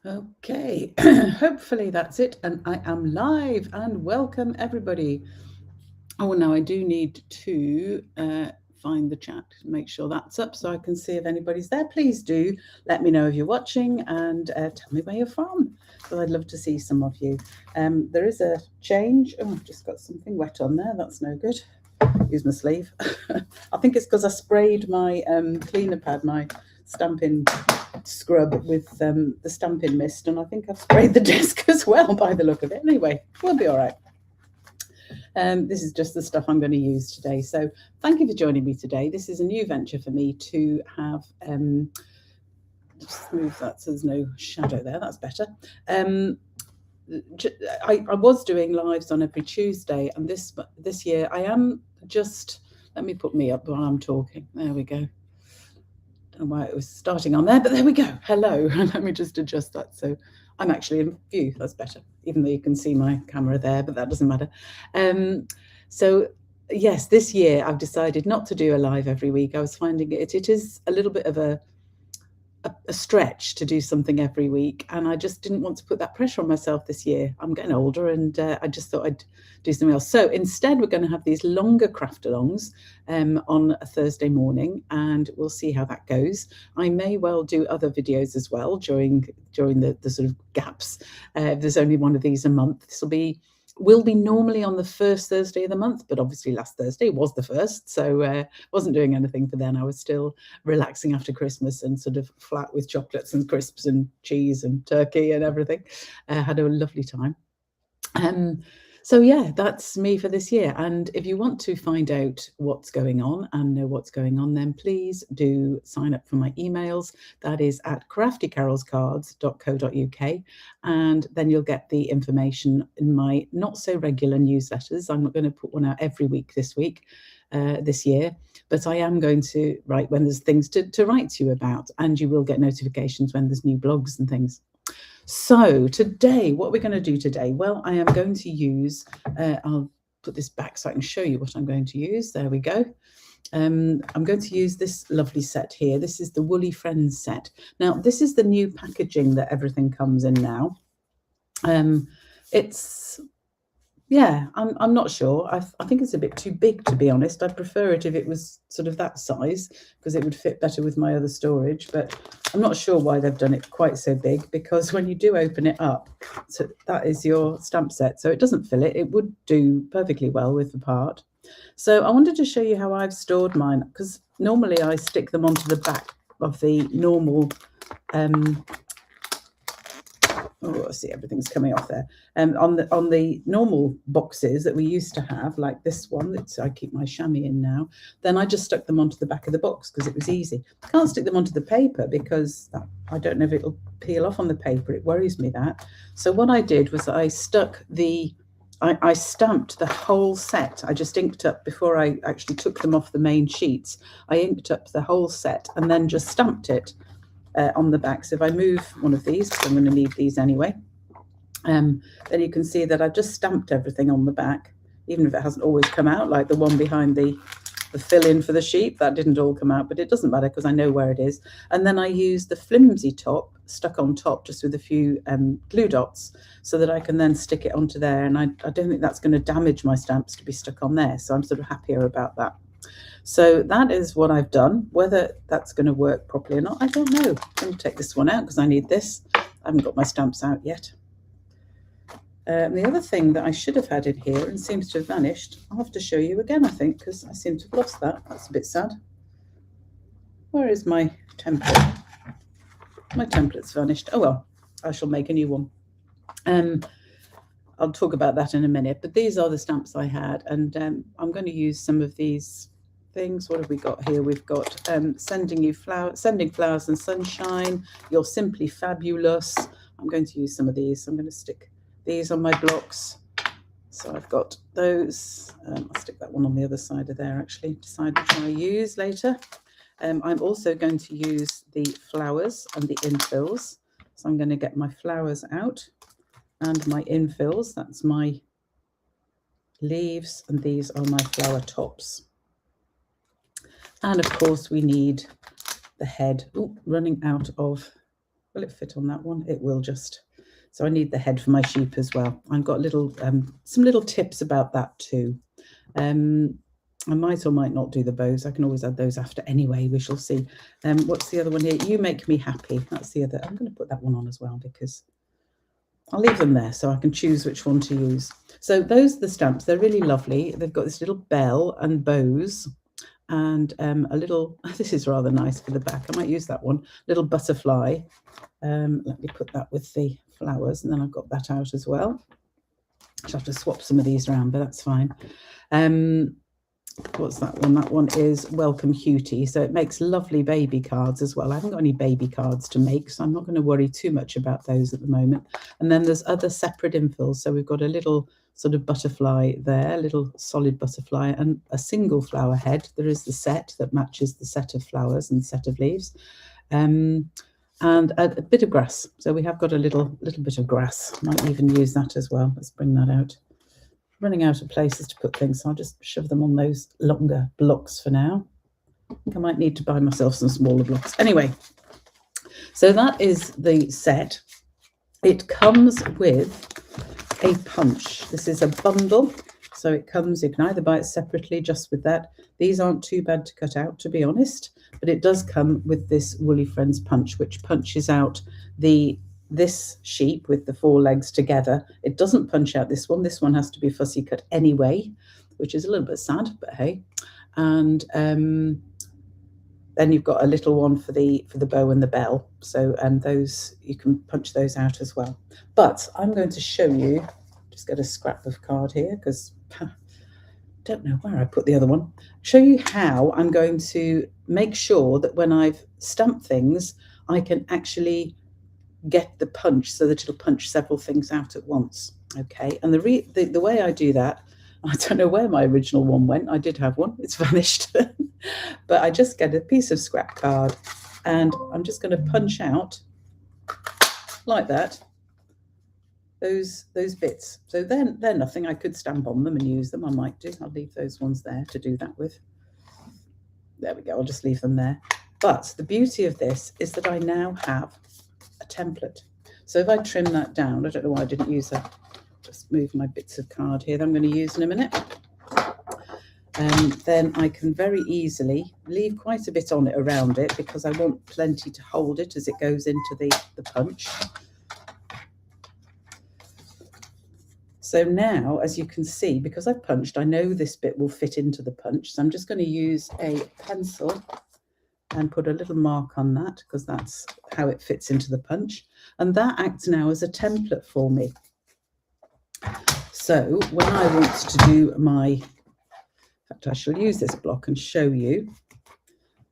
Okay, hopefully that's it, and I am live, and welcome everybody. Oh, now I do need to find the chat, make sure that's up so I can see if anybody's there. Please do let me know if you're watching and tell me where you're from, because I'd love to see some of you. There is a change. Oh, I've just got something wet on there. That's no good. Use my sleeve. I think it's because I sprayed my cleaner pad, my stamping scrub with the stamping mist, and I think I've sprayed the desk as well by the look of it. Anyway, we'll be all right. This is just the stuff I'm going to use today. So thank you for joining me today. This is a new venture for me to have. Just move that so there's no shadow there. That's better. I was doing lives on every Tuesday, and this year I am just. Let me put me up while I'm talking. There we go. Don't know why it was starting on there, but there we go. Hello. Let me just adjust that so I'm actually in view. That's better, even though you can see my camera there, but that doesn't matter. So yes, this year I've decided not to do a live every week. I was finding it is a little bit of a stretch to do something every week, and I just didn't want to put that pressure on myself this year. I'm getting older, and I just thought I'd do something else. So instead, we're going to have these longer craft-alongs on a Thursday morning, and we'll see how that goes. I may well do other videos as well during the sort of gaps. If there's only one of these a month, will be normally on the first Thursday of the month, but obviously last Thursday was the first, so wasn't doing anything for then. I was still relaxing after Christmas and sort of flat with chocolates and crisps and cheese and turkey and everything. Had a lovely time. So yeah, that's me for this year. And if you want to find out what's going on and know what's going on, then please do sign up for my emails. That is at craftycarolscards.co.uk. And then you'll get the information in my not so regular newsletters. I'm not going to put one out every week this year, but I am going to write when there's things to write to you about, and you will get notifications when there's new blogs and things. So today, what we're going to do today, well, I am going to use, I'll put this back so I can show you what I'm going to use. There we go. I'm going to use this lovely set here. This is the Woolly Friends set. Now, this is the new packaging that everything comes in now. Yeah, I'm not sure. I think it's a bit too big, to be honest. I'd prefer it if it was sort of that size, because it would fit better with my other storage. But I'm not sure why they've done it quite so big, because when you do open it up, so that is your stamp set. So it doesn't fill it. It would do perfectly well with the part. So I wanted to show you how I've stored mine, because normally I stick them onto the back of the normal oh, see, everything's coming off there. On the normal boxes that we used to have, like this one that I keep my chamois in now, then I just stuck them onto the back of the box because it was easy. I can't stick them onto the paper because I don't know if it'll peel off on the paper. It worries me that. So what I did was I stamped the whole set. I just inked up before I actually took them off the main sheets. I inked up the whole set and then just stamped it on the back. So if I move one of these, because I'm going to need these anyway, then you can see that I've just stamped everything on the back, even if it hasn't always come out, like the one behind the fill-in for the sheep. That didn't all come out, but it doesn't matter because I know where it is. And then I use the flimsy top stuck on top just with a few glue dots so that I can then stick it onto there. And I don't think that's going to damage my stamps to be stuck on there. So I'm sort of happier about that. So that is what I've done. Whether that's going to work properly or not, I don't know. I'm going to take this one out because I need this. I haven't got my stamps out yet. The other thing that I should have had in here and seems to have vanished, I'll have to show you again, I think, because I seem to have lost that. That's a bit sad. Where is my template? My template's vanished. Oh well, I shall make a new one. I'll talk about that in a minute, but these are the stamps I had, and I'm going to use some of these things. What have we got here? We've got sending flowers and sunshine. You're simply fabulous. I'm going to use some of these. I'm going to stick these on my blocks. So I've got those. I'll stick that one on the other side of there, actually. Decide which one I use later. I'm also going to use the flowers and the infills. So I'm going to get my flowers out and my infills. That's my leaves, and these are my flower tops. And of course we need the head. Ooh, running out of Will it fit on that one? It will just. So I need the head for my sheep as well. I've got little some little tips about that too. I might or might not do the bows. I can always add those after anyway. We shall see. What's the other one here? You Make Me Happy. That's the other. I'm going to put that one on as well because I'll leave them there so I can choose which one to use. So those are the stamps. They're really lovely. They've got this little bell and bows and a little, this is rather nice for the back. I might use that one, little butterfly. Let me put that with the flowers, and then I've got that out as well. I'll have to swap some of these around, but that's fine. What's that one? That one is Welcome Cutie. So it makes lovely baby cards as well. I haven't got any baby cards to make, so I'm not going to worry too much about those at the moment. And then there's other separate infills. So we've got a little sort of butterfly there, a little solid butterfly, and a single flower head. There is the set that matches the set of flowers and set of leaves. And a bit of grass. So we have got a little bit of grass. Might even use that as well. Let's bring that out. Running out of places to put things, so I'll just shove them on those longer blocks for now. I think I might need to buy myself some smaller blocks. Anyway, so that is the set. It comes with a punch. This is a bundle, so it comes, you can either buy it separately just with that. These aren't too bad to cut out, to be honest, but it does come with this Woolly Friends punch, which punches out this sheep with the 4 legs together. It doesn't punch out this one. This one has to be fussy cut anyway, which is a little bit sad, but hey. And then you've got a little one for the bow and the bell. So, and those, you can punch those out as well. But I'm going to show you, just get a scrap of card here because I don't know where I put the other one. Show you how I'm going to make sure that when I've stamped things, I can actually get the punch so that it'll punch several things out at once. Okay, and the way I do that, I don't know where my original one went. I did have one, it's vanished. But I just get a piece of scrap card and I'm just going to punch out like that those bits. So then they're nothing. I could stamp on them and use them. I might do. I'll leave those ones there to do that with. There we go. I'll just leave them there. But the beauty of this is that I now have a template. So if I trim that down, I don't know why I didn't use that. Just move my bits of card here that I'm going to use in a minute. Then I can very easily leave quite a bit on it around it because I want plenty to hold it as it goes into the punch. So now, as you can see, because I've punched, I know this bit will fit into the punch. So I'm just going to use a pencil and put a little mark on that because that's how it fits into the punch. And that acts now as a template for me. So when I want to do my, in fact, I shall use this block and show you,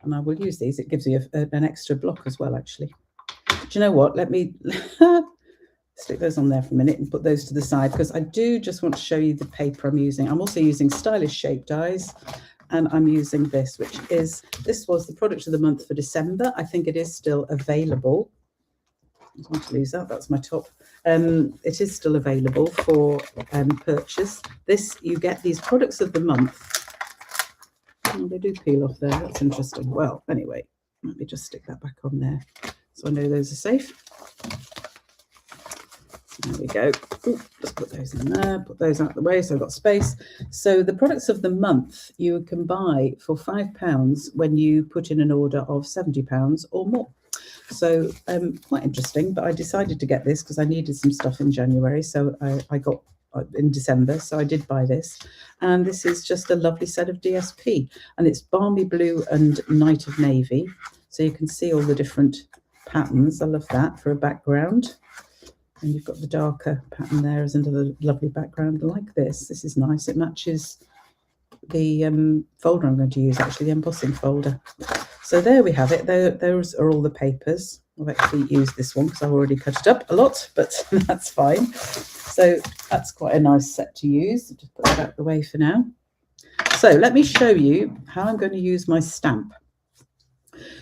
and I will use these. It gives you an extra block as well, actually. Do you know what? Let me stick those on there for a minute and put those to the side because I do just want to show you the paper I'm using. I'm also using Stylish Shape dies. And I'm using this, this was the product of the month for December. I think it is still available. I don't want to lose that, that's my top. It is still available for purchase. You get these products of the month. Oh, they do peel off there, that's interesting. Well, anyway, let me just stick that back on there so I know those are safe. There we go. Ooh, just put those in there, put those out of the way so I've got space. So the products of the month you can buy for £5 when you put in an order of £70 or more. So quite interesting, but I decided to get this because I needed some stuff in January. So I got in December, so I did buy this. And this is just a lovely set of DSP. And it's Balmy Blue and Night of Navy. So you can see all the different patterns. I love that for a background. And you've got the darker pattern there as into the lovely background like this. This is nice. It matches the folder I'm going to use, actually, the embossing folder. So there we have it. Those are all the papers. I've actually used this one because I've already cut it up a lot, but that's fine. So that's quite a nice set to use. I'll just put that out of the way for now. So let me show you how I'm going to use my stamp.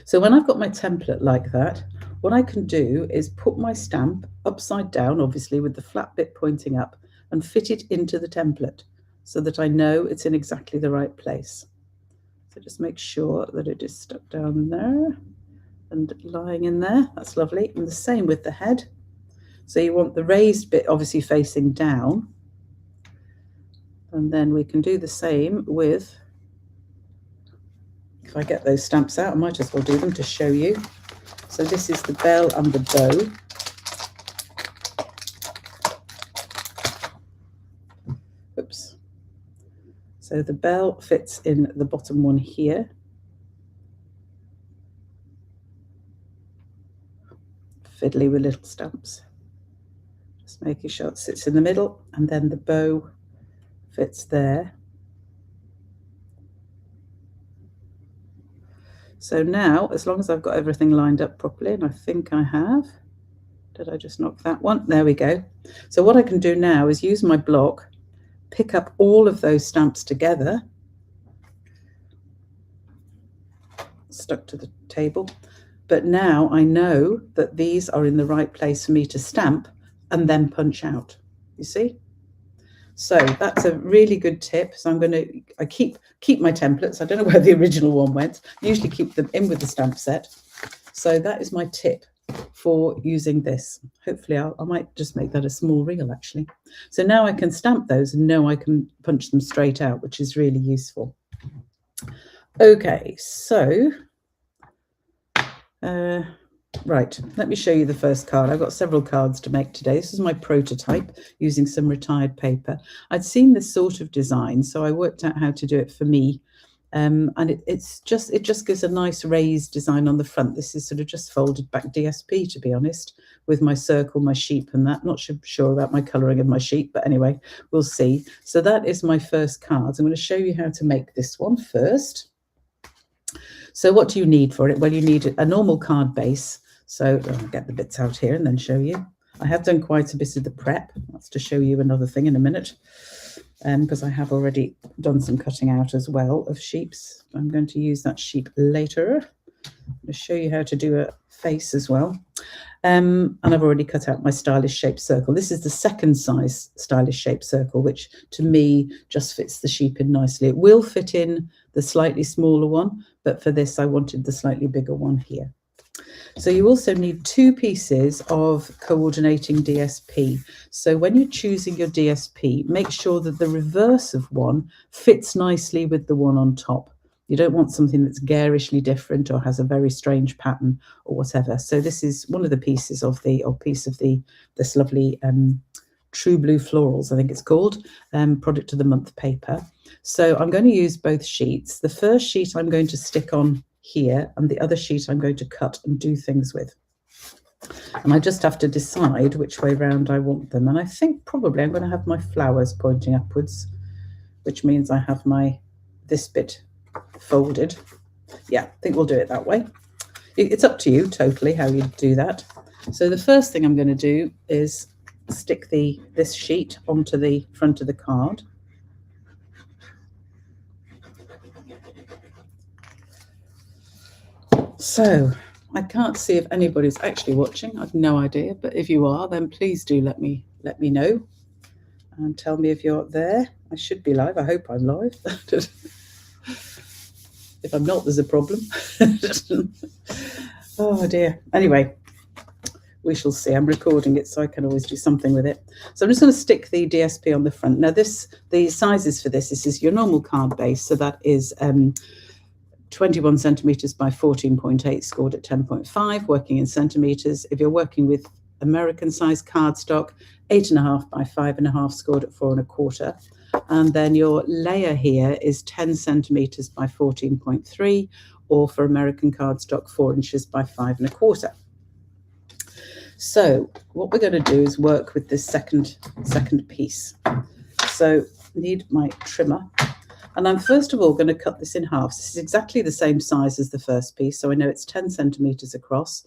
So when I've got my template like that, what I can do is put my stamp upside down, obviously with the flat bit pointing up, and fit it into the template so that I know it's in exactly the right place. So just make sure that it is stuck down there. and lying in there. That's lovely. And the same with the head. So you want the raised bit obviously facing down. And then we can do the same with, if I get those stamps out, I might as well do them to show you. So this is the bell and the bow. Oops. So the bell fits in the bottom one here. Fiddly with little stamps. Just making sure it sits in the middle, and then the bow fits there. So now, as long as I've got everything lined up properly, and I think I have, did I just knock that one? There we go. So what I can do now is use my block, pick up all of those stamps together, stuck to the table. But now I know that these are in the right place for me to stamp and then punch out, you see? So that's a really good tip. So I keep my templates. I don't know where the original one went. I usually keep them in with the stamp set. So that is my tip for using this. Hopefully I might just make that a small reel actually. So now I can stamp those and know I can punch them straight out, which is really useful. Okay, so right, let me show you the first card. I've got several cards to make today. This is my prototype using some retired paper. I'd seen this sort of design, so I worked out how to do it for me. And it just gives a nice raised design on the front. This is sort of just folded back DSP, to be honest, with my circle, my sheep and that. Not sure about my colouring of my sheep, but anyway, we'll see. So that is my first card. I'm going to show you how to make this one first. So what do you need for it? Well, you need a normal card base. So I'll get the bits out here and then show you. I have done quite a bit of the prep. That's to show you another thing in a minute, because I have already done some cutting out as well of sheeps. I'm going to use that sheep later. I'm going to show you how to do a face as well. And I've already cut out my stylish shaped circle. This is the second size stylish shaped circle, which to me just fits the sheep in nicely. It will fit in the slightly smaller one, but for this I wanted the slightly bigger one here. So you also need 2 pieces of coordinating DSP. So when you're choosing your DSP, make sure that the reverse of one fits nicely with the one on top. You don't want something that's garishly different or has a very strange pattern or whatever. So this is one of the pieces of this lovely True Blue Florals, I think it's called, product of the month paper. So I'm going to use both sheets. The first sheet I'm going to stick on here, and the other sheet I'm going to cut and do things with. And I just have to decide which way round I want them. And I think probably I'm going to have my flowers pointing upwards, which means I have this bit folded. Yeah, I think we'll do it that way. It's up to you totally how you do that. So the first thing I'm going to do is stick this sheet onto the front of the card. So I can't see if anybody's actually watching. I've no idea, but if you are, then please do let me know and tell me if you're there. I should be live. I hope I'm live. If I'm not, there's a problem. Oh dear. Anyway, we shall see. I'm recording it, so I can always do something with it. So I'm just going to stick the DSP on the front. Now the sizes for this is your normal card base. So that is 21 centimeters by 14.8, scored at 10.5, working in centimeters. If you're working with American size cardstock, 8.5 by 5.5, scored at 4.25. And then your layer here is 10 centimeters by 14.3, or for American cardstock, 4 inches by 5.25. So what we're going to do is work with this second piece. So need my trimmer. And I'm first of all going to cut this in half. This is exactly the same size as the first piece. So I know it's 10 centimeters across.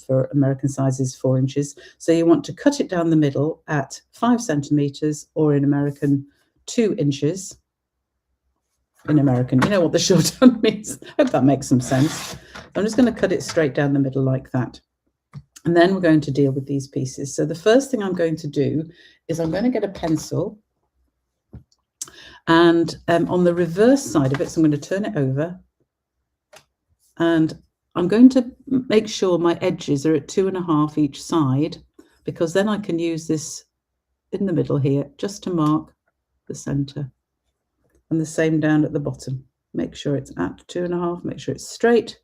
For American sizes, 4 inches. So you want to cut it down the middle at 5 centimeters, or in American, 2 inches. In American, you know what the shorthand means. I hope that makes some sense. I'm just going to cut it straight down the middle like that. And then we're going to deal with these pieces. So the first thing I'm going to do is I'm going to get a pencil. And on the reverse side of it, so I'm going to turn it over. And I'm going to make sure my edges are at 2.5 each side, because then I can use this in the middle here just to mark the center, and the same down at the bottom. Make sure it's at 2.5, make sure it's straight,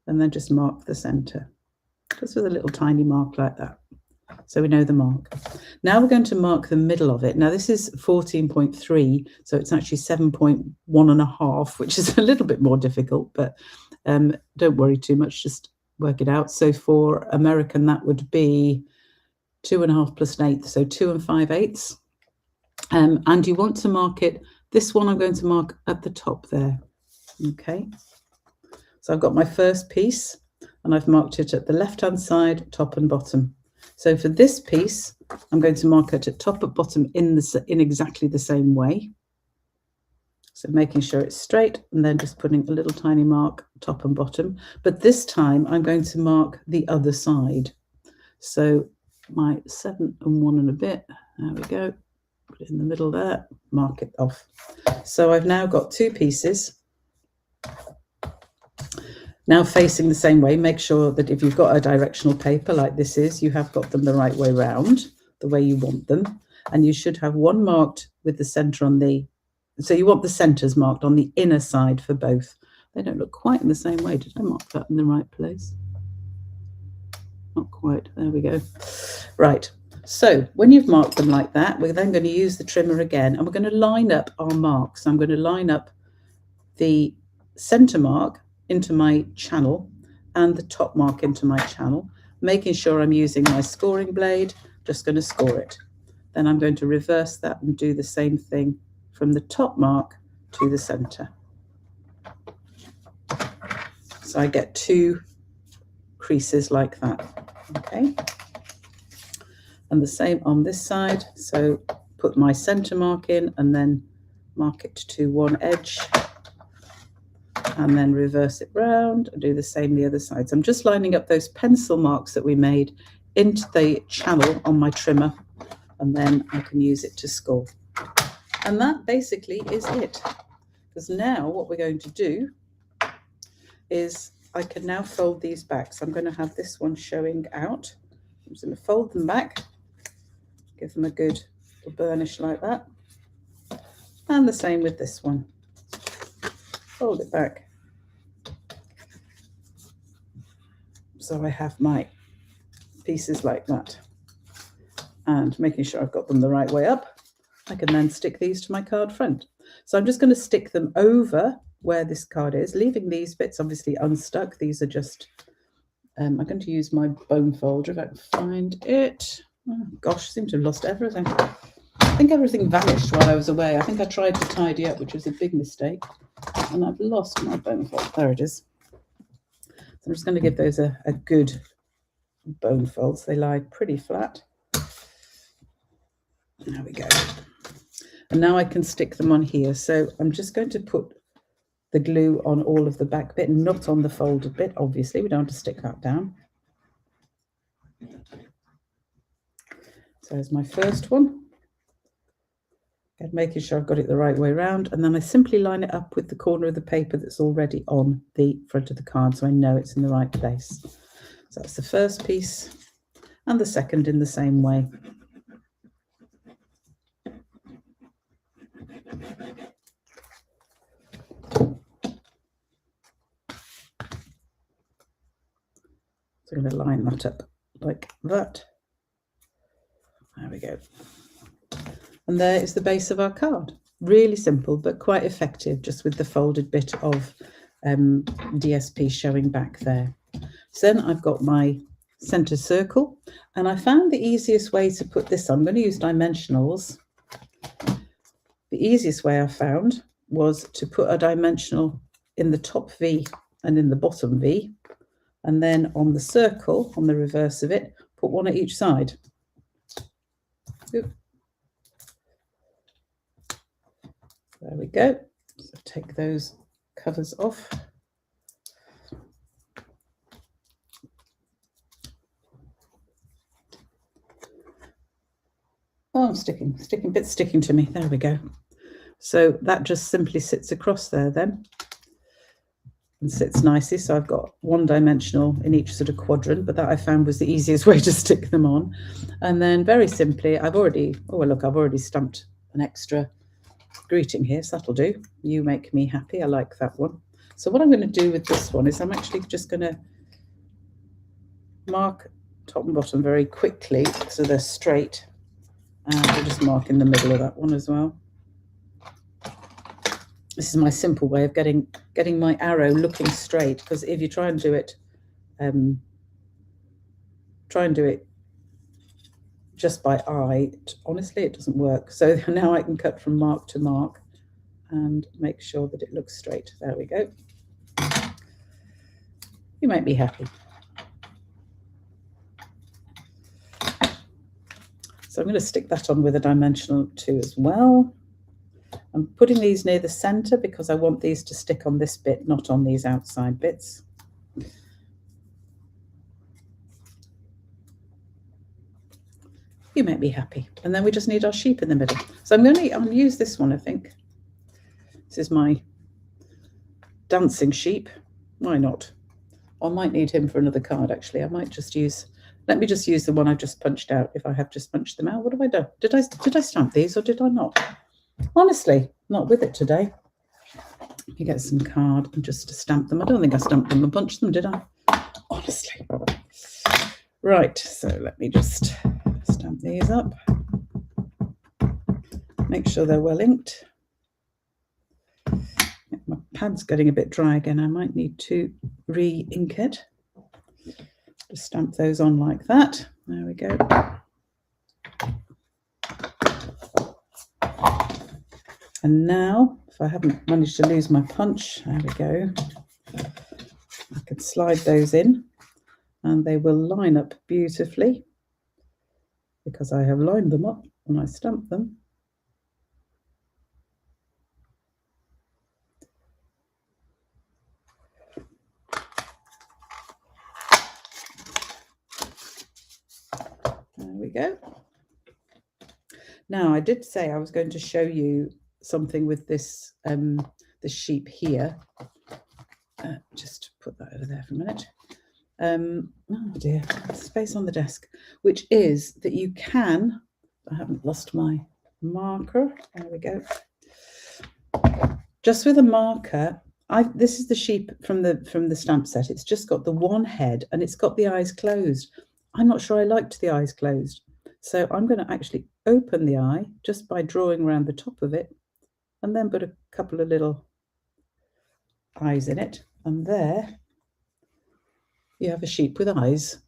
and then just mark the center, just with a little tiny mark like that, so we know the mark. Now we're going to mark the middle of it. Now this is 14.3, so it's actually 7.1.5, which is a little bit more difficult, but don't worry too much, just work it out. So for American, that would be 2.5 plus 1/8, so 2 5/8. And you want to mark it, this one I'm going to mark at the top there. Okay, so I've got my first piece and I've marked it at the left-hand side, top and bottom. So for this piece, I'm going to mark it at top and bottom in exactly the same way. So making sure it's straight, and then just putting a little tiny mark top and bottom. But this time I'm going to mark the other side. So my 7 and 1 and a bit, there we go, put it in the middle there, mark it off. So I've now got two pieces. Now facing the same way. Make sure that if you've got a directional paper like this is, you have got them the right way round, the way you want them. And you should have one marked with the center on the, so you want the centers marked on the inner side for both. They don't look quite in the same way. Did I mark that in the right place? Not quite. There we go. Right. So when you've marked them like that, we're then going to use the trimmer again, and we're going to line up our marks. I'm going to line up the center mark into my channel and the top mark into my channel, making sure I'm using my scoring blade. Just going to score it. Then I'm going to reverse that and do the same thing from the top mark to the center. So I get two creases like that. Okay. And the same on this side. So put my center mark in and then mark it to one edge, and then reverse it round and do the same the other side. So I'm just lining up those pencil marks that we made into the channel on my trimmer, and then I can use it to score. And that basically is it. Because now what we're going to do is I can now fold these back. So I'm going to have this one showing out. I'm just going to fold them back, give them a good burnish like that. And the same with this one. Fold it back. So I have my pieces like that. And making sure I've got them the right way up, I can then stick these to my card front. So I'm just going to stick them over where this card is, leaving these bits obviously unstuck. These are just, I'm going to use my bone folder if I can find it. Oh gosh, I seem to have lost everything. I think everything vanished while I was away. I think I tried to tidy up, which was a big mistake, and I've lost my bone fold. There it is. So I'm just going to give those a good bone fold so they lie pretty flat. There we go. And now I can stick them on here. So I'm just going to put the glue on all of the back bit, not on the folded bit, obviously. We don't have to stick that down. So there's my first one. And making sure I've got it the right way around, and then I simply line it up with the corner of the paper that's already on the front of the card, so I know it's in the right place. So that's the first piece, and the second in the same way. So I'm going to line that up like that. There we go. And there is the base of our card. Really simple, but quite effective, just with the folded bit of DSP showing back there. So then I've got my center circle, and I found the easiest way to put this on, I'm going to use dimensionals. The easiest way I found was to put a dimensional in the top V and in the bottom V, and then on the circle, on the reverse of it, put one at each side. Oop. There we go. So take those covers off. Oh, I'm sticking to me. There we go. So that just simply sits across there then. and sits nicely. So I've got one dimensional in each sort of quadrant, but that I found was the easiest way to stick them on. And then very simply, I've already stamped an extra greeting here, so that'll do. You make me happy. I like that one. So what I'm going to do with this one is I'm actually just going to mark top and bottom very quickly so they're straight, and I'll just mark in the middle of that one as well. This is my simple way of getting my arrow looking straight, because if you try and do it just by eye, honestly it doesn't work. So now I can cut from mark to mark and make sure that it looks straight. There we go. You make me happy. So I'm going to stick that on with a dimensional 2 as well. I'm putting these near the center because I want these to stick on this bit, not on these outside bits. You make me happy. And then we just need our sheep in the middle. So I'll use this one, I think. This is my dancing sheep. Why not? I might need him for another card, actually. I might just use, let me just use the one I've just punched out. If I have just punched them out, what have I done? Did I stamp these or did I not? Honestly, not with it today. Let me get some card and just to stamp them. I don't think I stamped them and punched them, did I? Honestly. Right, so let me just stamp these up. Make sure they're well inked. My pad's getting a bit dry again. I might need to re-ink it. Just stamp those on like that. There we go. And now, if I haven't managed to lose my punch, there we go. I can slide those in and they will line up beautifully because I have lined them up when I stamped them. There we go. Now, I did say I was going to show you something with this the sheep here. Just put that over there for a minute. Oh dear, space on the desk, which is that you can, I haven't lost my marker. There we go. Just with a marker, this is the sheep from the stamp set. It's just got the one head and it's got the eyes closed. I'm not sure I liked the eyes closed. So I'm going to actually open the eye just by drawing around the top of it and then put a couple of little eyes in it. And there you have a sheep with eyes.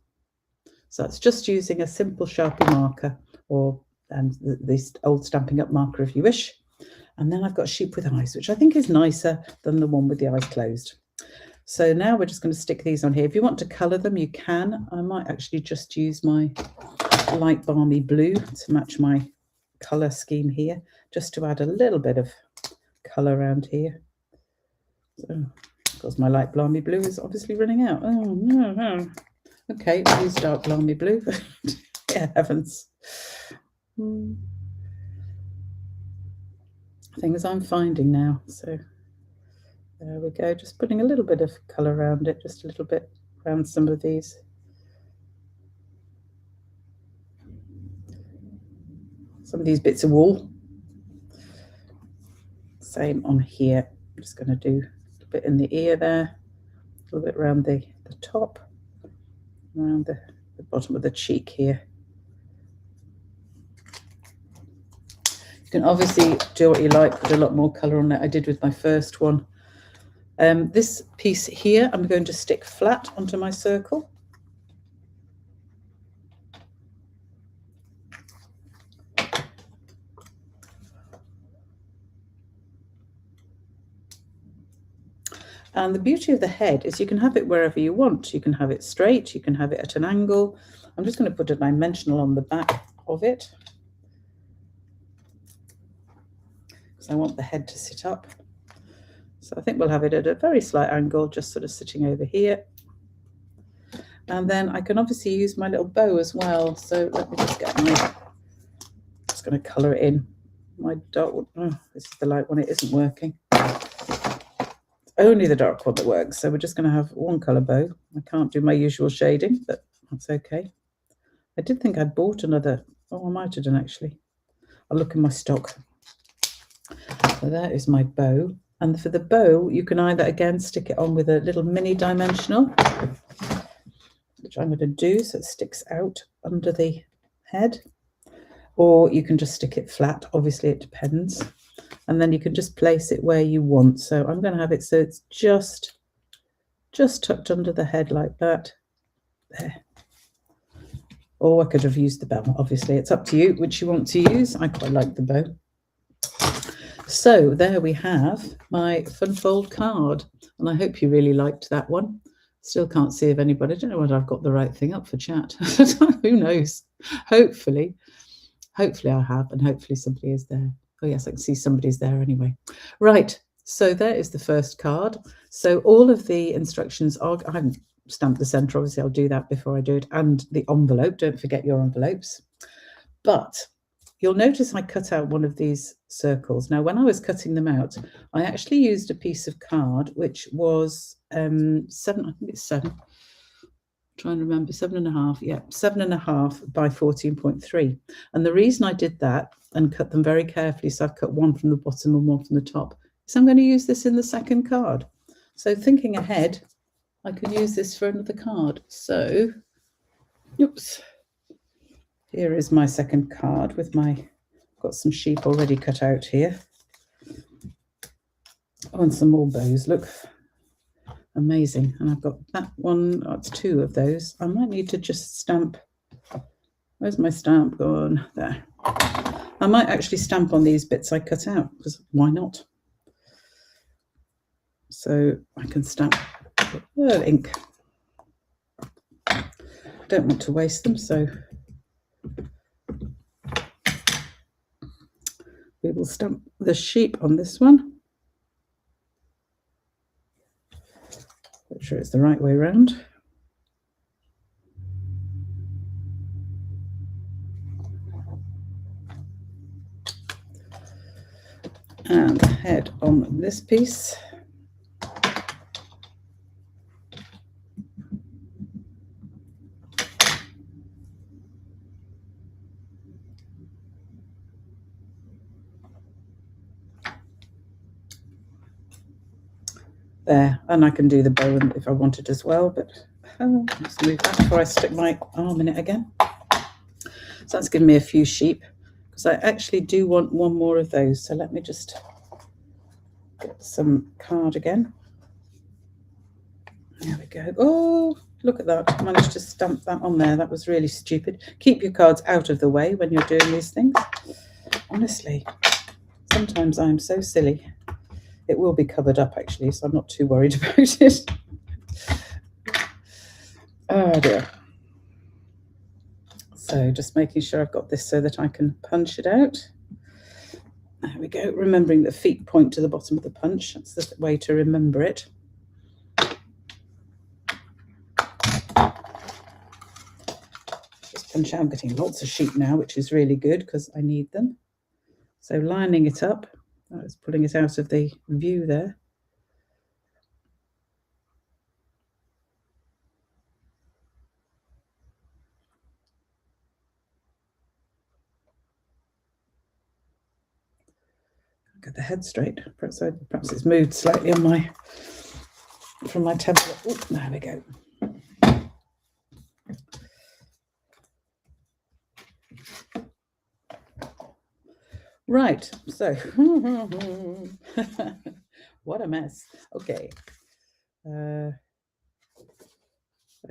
So it's just using a simple Sharpie marker or this old Stampin' Up marker if you wish. And then I've got a sheep with eyes, which I think is nicer than the one with the eyes closed. So now we're just going to stick these on here. If you want to colour them, you can. I might actually just use my light balmy blue to match my colour scheme here, just to add a little bit of colour around here. So, because my light balmy blue is obviously running out. Oh, no. Okay, we'll use dark balmy blue. Yeah, heavens. Things I'm finding now. So there we go. Just putting a little bit of colour around it, just a little bit around some of these. Some of these bits of wool. Same on here. I'm just going to do a bit in the ear there, a little bit around the top, around the bottom of the cheek here. You can obviously do what you like, put a lot more colour on it. I did with my first one. This piece here, I'm going to stick flat onto my circle. And the beauty of the head is you can have it wherever you want. You can have it straight, you can have it at an angle. I'm just going to put a dimensional on the back of it, because I want the head to sit up. So I think we'll have it at a very slight angle, just sort of sitting over here. And then I can obviously use my little bow as well. So let me just get my, just going to colour it in. My dark one, oh, this is the light one, it isn't working. only the dark one that works. So we're just going to have one colour bow. I can't do my usual shading, but that's okay. I did think I'd bought another. Oh, I might have done actually. I'll look in my stock. So that is my bow. And for the bow, you can either, again, stick it on with a little mini dimensional, which I'm going to do so it sticks out under the head, or you can just stick it flat. Obviously, it depends. And then you can just place it where you want. So I'm going to have it so it's just tucked under the head like that. There. Or I could have used the bow. Obviously, it's up to you which you want to use. I quite like the bow. So there we have my fun fold card, and I hope you really liked that one. Still can't see if anybody. I don't know whether I've got the right thing up for chat. Who knows? Hopefully I have, and hopefully somebody is there. Oh yes, I can see somebody's there anyway. Right, so there is the first card. So all of the instructions are, I haven't stamped the centre, obviously I'll do that before I do it, and the envelope, don't forget your envelopes. But you'll notice I cut out one of these circles. Now, when I was cutting them out, I actually used a piece of card, which was 7, I think it's 7, I'm trying to remember, 7.5, yeah, 7.5 by 14.3. And the reason I did that and cut them very carefully, so I've cut one from the bottom and one from the top, is I'm going to use this in the second card. So thinking ahead, I can use this for another card. So, oops. Here is my second card with got some sheep already cut out here. Oh, and some more bows, look, amazing. And I've got that one, that's 2 of those. I might need to just stamp, where's my stamp gone? There. I might actually stamp on these bits I cut out, because why not? So I can stamp ink. Don't want to waste them, so we will stamp the sheep on this one. Make sure it's the right way around. And head on this piece. There, and I can do the bow if I wanted as well, but let's move that before I stick my arm in it again. So that's given me a few sheep, because I actually do want one more of those. So let me just get some card again. There we go. Oh, look at that. I managed to stamp that on there. That was really stupid. Keep your cards out of the way when you're doing these things. Honestly, sometimes I'm so silly. It will be covered up actually, so I'm not too worried about it. Oh dear. So just making sure I've got this so that I can punch it out. There we go. Remembering the feet point to the bottom of the punch. That's the way to remember it. Just punch out. I'm getting lots of sheep now, which is really good because I need them. So lining it up. I was pulling it out of the view there. Get the head straight. Perhaps it's moved slightly on from my template. Oh, there we go. Right, so what a mess. Okay, where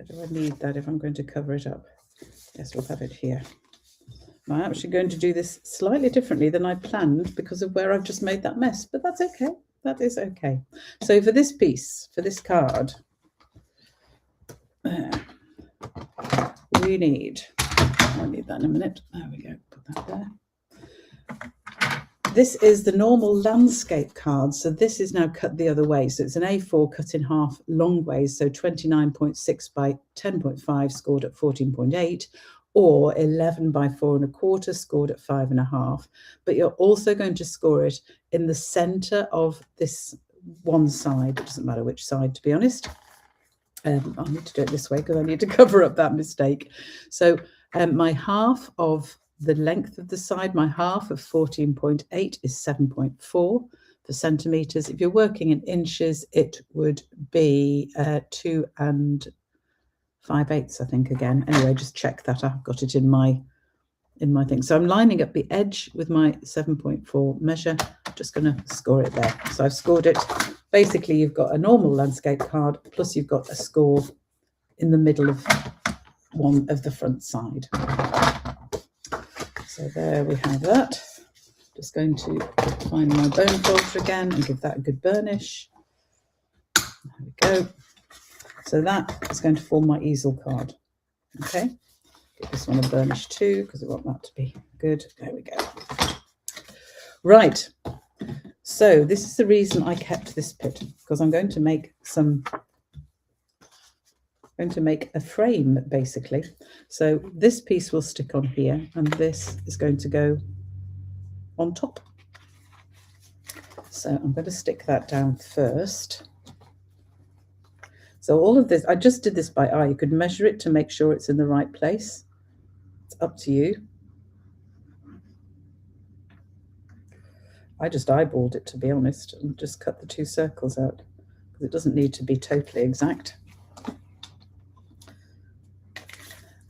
do I need that if I'm going to cover it up? Yes, we'll have it here. I'm actually going to do this slightly differently than I planned because of where I've just made that mess, but that's okay. That is okay. So for this piece, for this card, we need, I'll need that in a minute. There we go, put that there. This is the normal landscape card. So this is now cut the other way. So it's an A4 cut in half long ways. So 29.6 by 10.5 scored at 14.8, or 11 by 4.25 scored at 5.5. But you're also going to score it in the center of this one side. It doesn't matter which side, to be honest. I need to do it this way because I need to cover up that mistake. So my half of the length of the side, my half of 14.8 is 7.4 for centimetres. If you're working in inches, it would be 2 5/8, I think, again. Anyway, just check that. I've got it in my thing. So I'm lining up the edge with my 7.4 measure. Just going to score it there. So I've scored it. Basically, you've got a normal landscape card, plus you've got a score in the middle of one of the front side. So there we have that. Just going to find my bone folder again and give that a good burnish. There we go. So that is going to form my easel card. Okay. Give this one a burnish too, because I want that to be good. There we go. Right. So this is the reason I kept this bit, because I'm going to make a frame, basically. So this piece will stick on here, and this is going to go on top. So I'm going to stick that down first. So all of this, I just did this by eye. You could measure it to make sure it's in the right place. It's up to you. I just eyeballed it, to be honest, and just cut the 2 circles out because it doesn't need to be totally exact.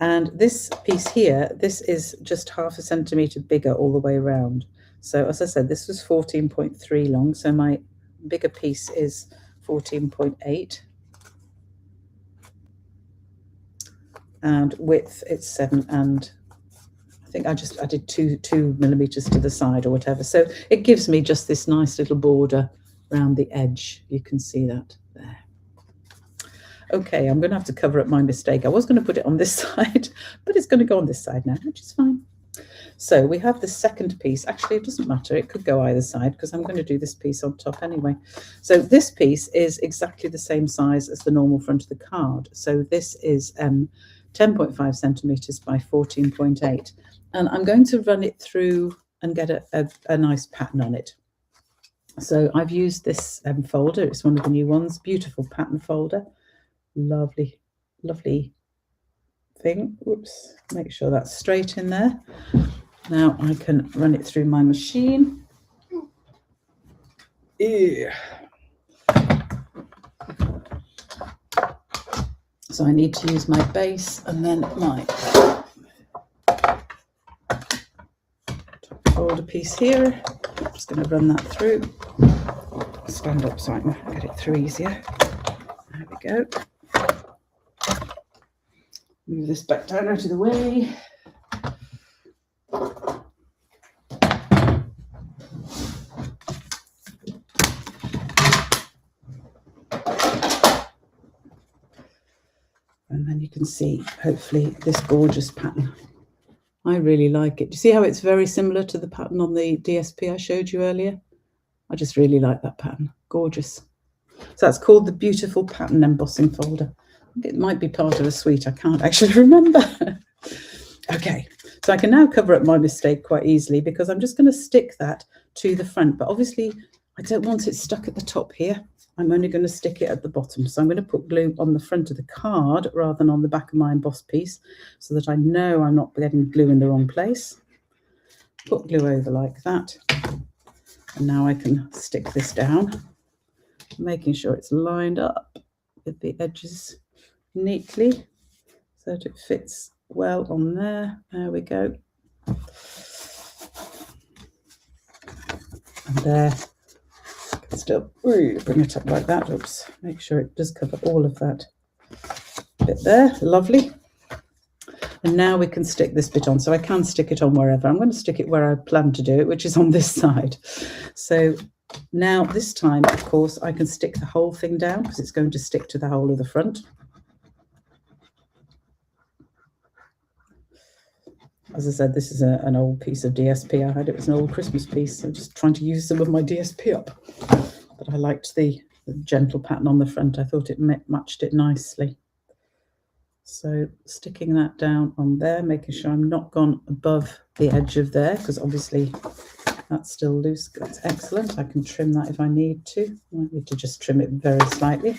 And this piece here, this is just 0.5 centimetre bigger all the way around. So as I said, this was 14.3 long, so my bigger piece is 14.8. And width, it's 7, and I think I did 2 millimeters to the side or whatever. So it gives me just this nice little border around the edge. You can see that there. Okay, I'm going to have to cover up my mistake. I was going to put it on this side, but it's going to go on this side now, which is fine. So we have the second piece. Actually, it doesn't matter. It could go either side because I'm going to do this piece on top anyway. So this piece is exactly the same size as the normal front of the card. So this is 10.5 centimeters by 14.8. And I'm going to run it through and get a nice pattern on it. So I've used this folder. It's one of the new ones. Beautiful pattern folder. Lovely, lovely thing. Whoops, make sure that's straight in there. Now I can run it through my machine. Yeah. So I need to use my base and then my top folder piece here. I'm just going to run that through. Stand up so I can get it through easier. There we go. Move this back down out of the way. And then you can see, hopefully, this gorgeous pattern. I really like it. Do you see how it's very similar to the pattern on the DSP I showed you earlier? I just really like that pattern. Gorgeous. So that's called the Beautiful Pattern Embossing Folder. It might be part of a suite. I can't actually remember. Okay, so I can now cover up my mistake quite easily because I'm just going to stick that to the front. But obviously, I don't want it stuck at the top here. I'm only going to stick it at the bottom. So I'm going to put glue on the front of the card rather than on the back of my embossed piece so that I know I'm not getting glue in the wrong place. Put glue over like that. And now I can stick this down, making sure it's lined up with the edges neatly so that it fits well on there. There we go. And there. Still bring it up like that. Oops, make sure it does cover all of that bit there. Lovely. And now we can stick this bit on. So I can stick it on wherever. I'm going to stick it where I plan to do it, which is on this side. So now this time, of course, I can stick the whole thing down because it's going to stick to the whole of the front. As I said, this is an old piece of DSP I had. It was an old Christmas piece. So I'm just trying to use some of my DSP up. But I liked the gentle pattern on the front. I thought it matched it nicely. So sticking that down on there, making sure I'm not gone above the edge of there, because obviously That's still loose. That's excellent. I can trim that if I need to. I might need to just trim it very slightly.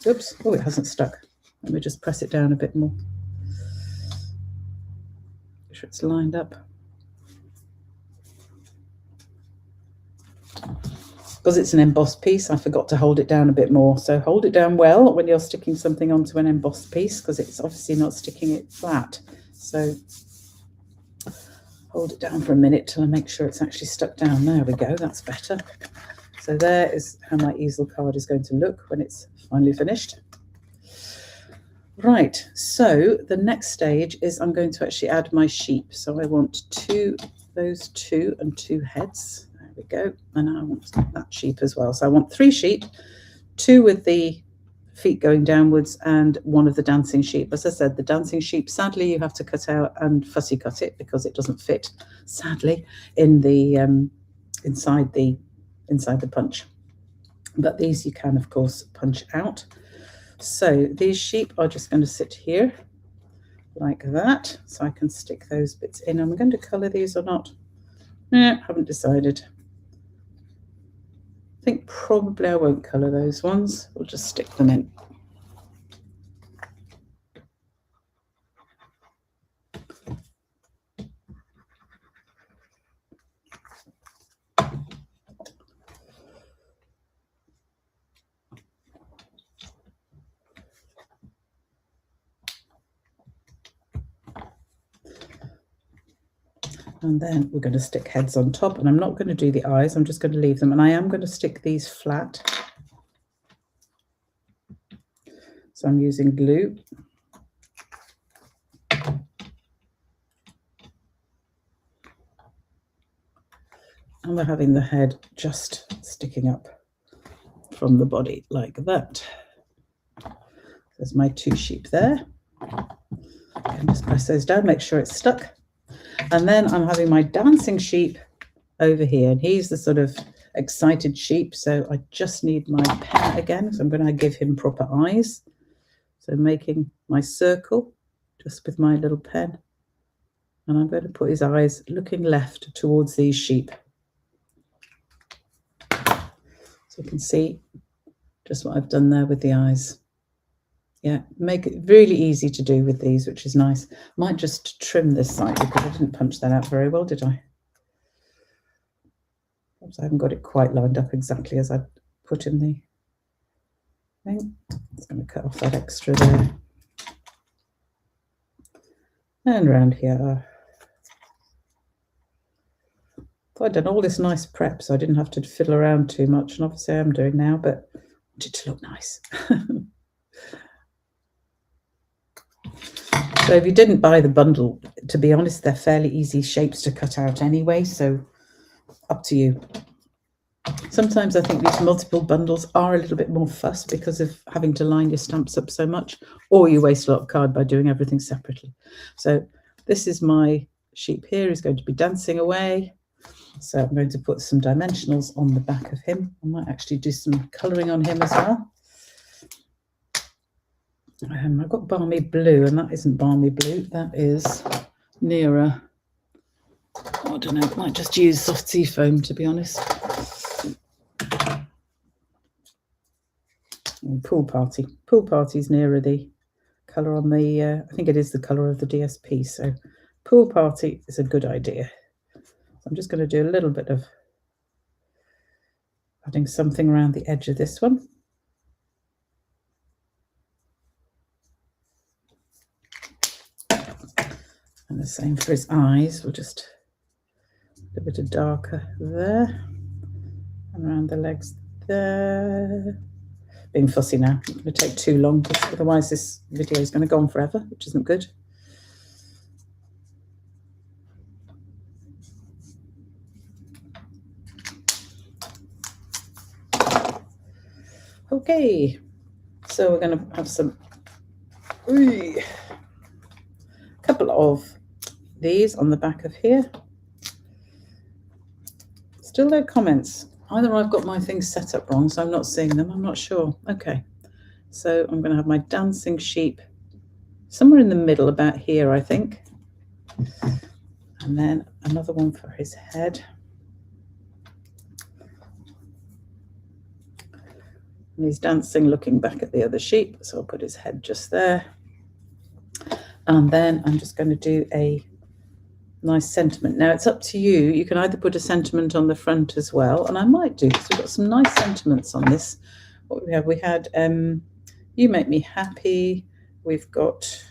Oops. Oh, it hasn't stuck. Let me just press it down a bit more. Make sure it's lined up. Because it's an embossed piece, I forgot to hold it down a bit more. So hold it down well when you're sticking something onto an embossed piece, because it's obviously not sticking it flat. So hold it down for a minute till I make sure it's actually stuck down. There we go, that's better. So there is how my easel card is going to look when it's finally finished. Right, so the next stage is I'm going to actually add my sheep. So I want those two and two heads. There we go. And I want that sheep as well. So I want 3 sheep, 2 with the feet going downwards and 1 of the dancing sheep. As I said, the dancing sheep, sadly, you have to cut out and fussy cut it because it doesn't fit, sadly, in the inside the punch. But these you can, of course, punch out. So these sheep are just going to sit here like that. So I can stick those bits in. Am I going to colour these or not? Haven't decided. I think probably I won't colour those ones. We'll just stick them in. And then we're going to stick heads on top, and I'm not going to do the eyes, I'm just going to leave them, and I am going to stick these flat. So I'm using glue. And we're having the head just sticking up from the body like that. There's my 2 sheep there. I can just press those down, make sure it's stuck. And then I'm having my dancing sheep over here, and he's the sort of excited sheep. So I just need my pen again. So I'm going to give him proper eyes. So making my circle just with my little pen. And I'm going to put his eyes looking left towards these sheep. So you can see just what I've done there with the eyes. Yeah, make it really easy to do with these, which is nice. Might just trim this side because I didn't punch that out very well, did I? Perhaps I haven't got it quite lined up exactly as I put in the thing. It's going to cut off that extra there. And around here. So I'd done all this nice prep, so I didn't have to fiddle around too much. And obviously I'm doing now, but I want it to look nice. So if you didn't buy the bundle, to be honest, they're fairly easy shapes to cut out anyway, so up to you. Sometimes I think these multiple bundles are a little bit more fuss because of having to line your stamps up so much, or you waste a lot of card by doing everything separately. So this is my sheep here. He's going to be dancing away. So I'm going to put some dimensionals on the back of him. I might actually do some colouring on him as well. I've got balmy blue, and that isn't balmy blue. That is nearer. Oh, I don't know. I might just use soft sea foam, to be honest. And pool party. Pool party's nearer the colour on the. I think it is the colour of the DSP. So pool party is a good idea. I'm just going to do a little bit of adding something around the edge of this one. And the same for his eyes. We'll just a bit of darker there and around the legs there. Being fussy now. It's going to take too long because otherwise this video is going to go on forever, which isn't good. Okay, so we're going to have some couple of these on the back of here. Still no comments. Either I've got my things set up wrong, so I'm not seeing them. I'm not sure. Okay, so I'm going to have my dancing sheep somewhere in the middle, about here, I think. And then another one for his head. And he's dancing, looking back at the other sheep. So I'll put his head just there. And then I'm just going to do a nice sentiment. Now it's up to you. You can either put a sentiment on the front as well, and I might do, because we've got some nice sentiments on this. What we have? We had You Make Me Happy. We've got,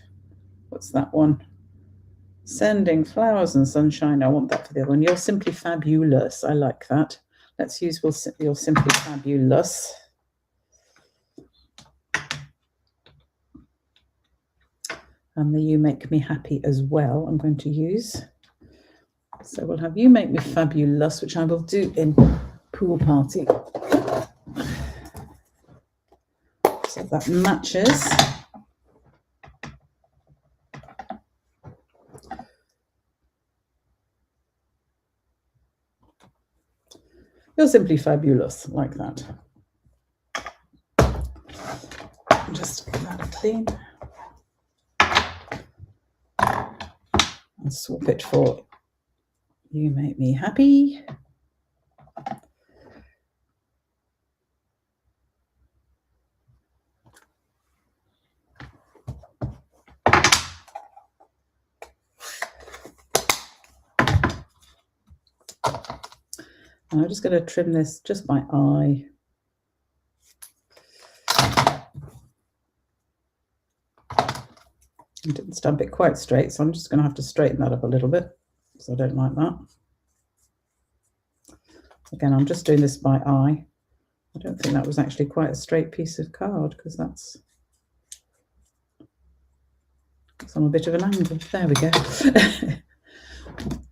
what's that one? Sending Flowers and Sunshine. I want that for the other one. You're Simply Fabulous. I like that. Let's use You're Simply Fabulous. And the You Make Me Happy as well, I'm going to use. So we'll have You Make Me Fabulous, which I will do in Pool Party. So that matches. You're Simply Fabulous, like that. Just get that clean. And swap it for You Make Me Happy. And I'm just going to trim this just by eye. I didn't stamp it quite straight, so I'm just going to have to straighten that up a little bit, because I don't like that. Again, I'm just doing this by eye. I don't think that was actually quite a straight piece of card, because it's on a bit of an angle. There we go.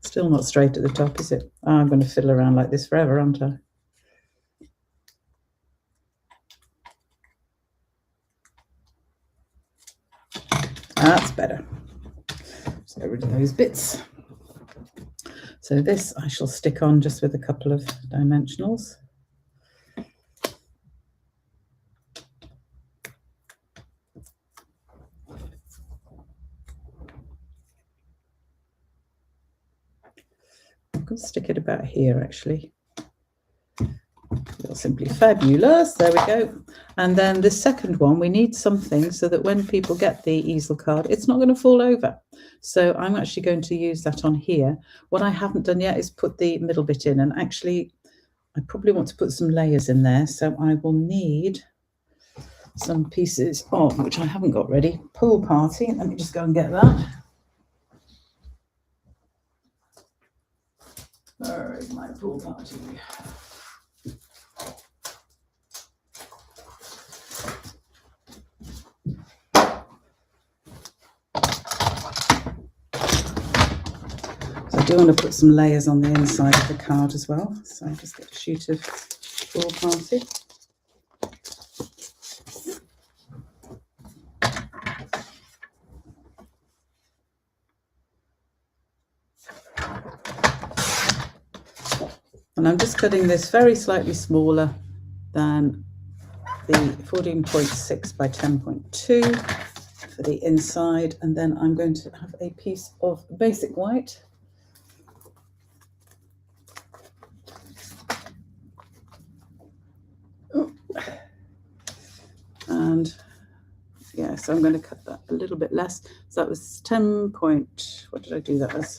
Still not straight at the top, is it? Oh, I'm going to fiddle around like this forever, aren't I? That's better. Let's get rid of those bits. So this I shall stick on just with a couple of dimensionals. I'm going to stick it about here, actually. You're Simply Fabulous. There we go. And then the second one, we need something so that when people get the easel card, it's not going to fall over. So I'm actually going to use that on here. What I haven't done yet is put the middle bit in. And actually, I probably want to put some layers in there. So I will need some pieces of, which I haven't got ready, Pool Party. Let me just go and get that. Where is my Pool Party? I do want to put some layers on the inside of the card as well. So I just get a sheet of Pool Party. And I'm just cutting this very slightly smaller than the 14.6 by 10.2 for the inside. And then I'm going to have a piece of basic white. And yeah, so I'm going to cut that a little bit less. So that was 10 point, what did I do that as?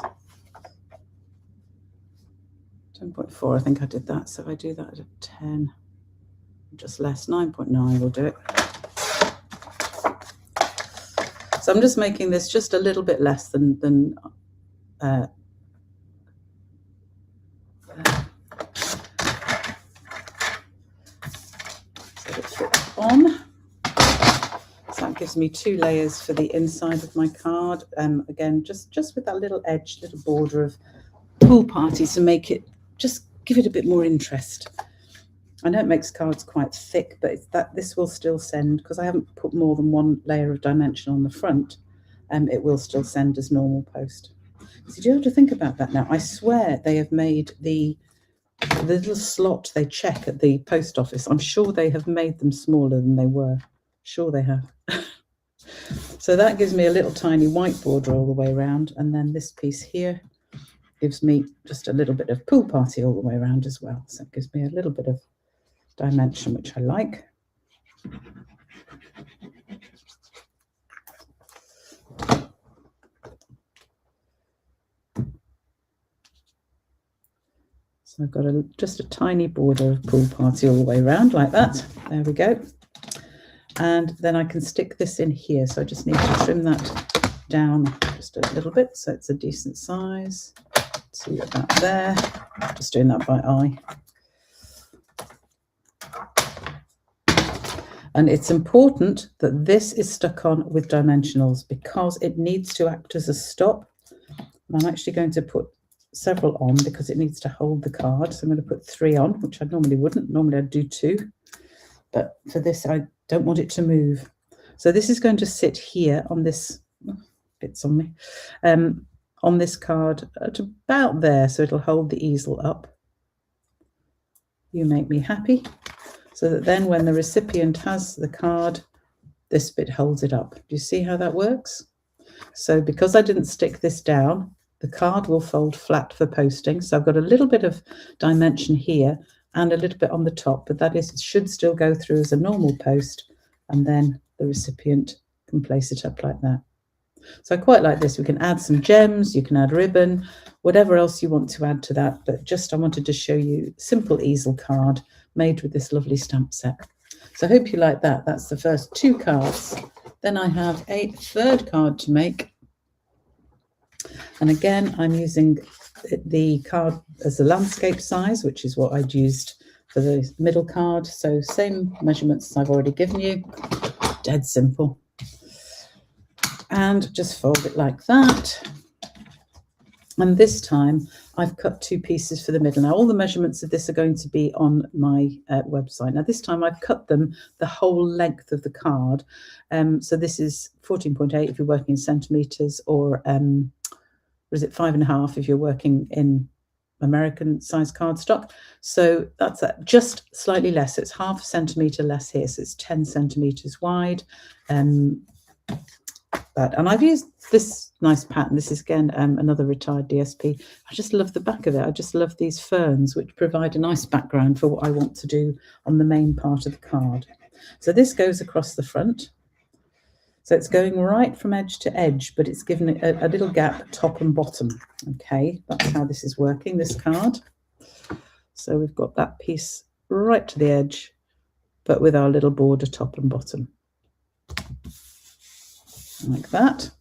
10.4, I think I did that. So if I do that at 10, just less, 9.9 will do it. So I'm just making this just a little bit less than so it fits on. So that gives me 2 layers for the inside of my card. Again, just with that little edge, little border of Pool Party to make it, just give it a bit more interest. I know it makes cards quite thick, but it's this will still send, because I haven't put more than 1 layer of dimension on the front, it will still send as normal post. So you have to think about that now. I swear they have made the little slot they check at the post office. I'm sure they have made them smaller than they were. Sure they have. So that gives me a little tiny white border all the way around, and then this piece here gives me just a little bit of pool party all the way around as well. So it gives me a little bit of dimension, which I like. So I've got just a tiny border of pool party all the way around like that. There we go. And then I can stick this in here. So I just need to trim that down just a little bit so it's a decent size. See about there. Just doing that by eye. And it's important that this is stuck on with dimensionals because it needs to act as a stop. And I'm actually going to put several on because it needs to hold the card. So I'm going to put 3 on, which I normally wouldn't. Normally I'd do 2. But for this, I don't want it to move. So this is going to sit here on this, bits on me, on this card at about there. So it'll hold the easel up. You make me happy. So that then when the recipient has the card, this bit holds it up. Do you see how that works? So because I didn't stick this down, the card will fold flat for posting. So I've got a little bit of dimension here and a little bit on the top, but that is, it should still go through as a normal post, and then the recipient can place it up like that. So I quite like this. We can add some gems, you can add ribbon, whatever else you want to add to that. But just I wanted to show you simple easel card made with this lovely stamp set. So I hope you like that. That's the first 2 cards. Then I have a 3rd card to make. And again, I'm using the card as a landscape size, which is what I'd used for the middle card. So same measurements as I've already given you. Dead simple. And just fold it like that. And this time I've cut 2 pieces for the middle. Now all the measurements of this are going to be on my website. Now this time I've cut them the whole length of the card. So this is 14.8 if you're working in centimetres, or is it 5.5 if you're working in American size cardstock. So that's just slightly less. It's ½ centimetre less here. So it's 10 centimetres wide. And I've used this nice pattern. This is again another retired DSP. I just love the back of it. I just love these ferns, which provide a nice background for what I want to do on the main part of the card. So this goes across the front. So it's going right from edge to edge, but it's given it a little gap top and bottom. Okay, that's how this is working, this card. So we've got that piece right to the edge, but with our little border top and bottom. Like that.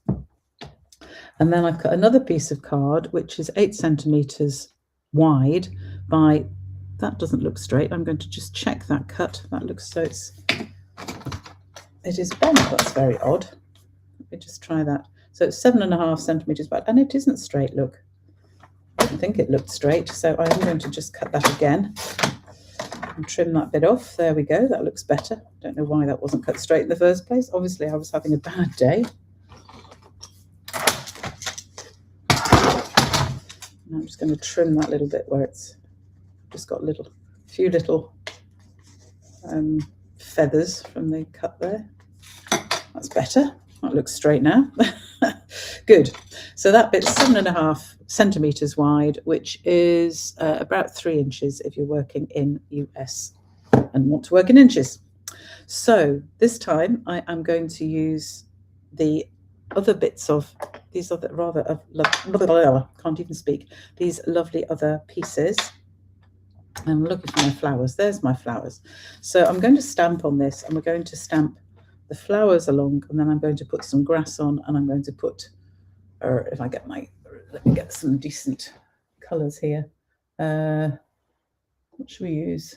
And then I've cut another piece of card which is 8 centimetres wide by, that doesn't look straight. I'm going to just check that cut. That looks, so it is on. That's very odd. Let me just try that. So it's 7.5 centimetres wide, and it isn't straight. Look, I didn't think it looked straight, so I am going to just cut that again and trim that bit off. There we go. That looks better. Don't know why that wasn't cut straight in the first place. Obviously I was having a bad day. And I'm just going to trim that little bit where it's just got a few little feathers from the cut there. That's better. That looks straight now. Good. So that bit's 7.5 centimetres wide, which is about 3 inches if you're working in US and want to work in inches. So this time I am going to use the other bits of these other can't even speak, these lovely other pieces. I'm looking for my flowers. There's my flowers. So I'm going to stamp on this, and we're going to stamp the flowers along, and then I'm going to put some grass on, and I'm going to put, or if I get let me get some decent colours here. What should we use?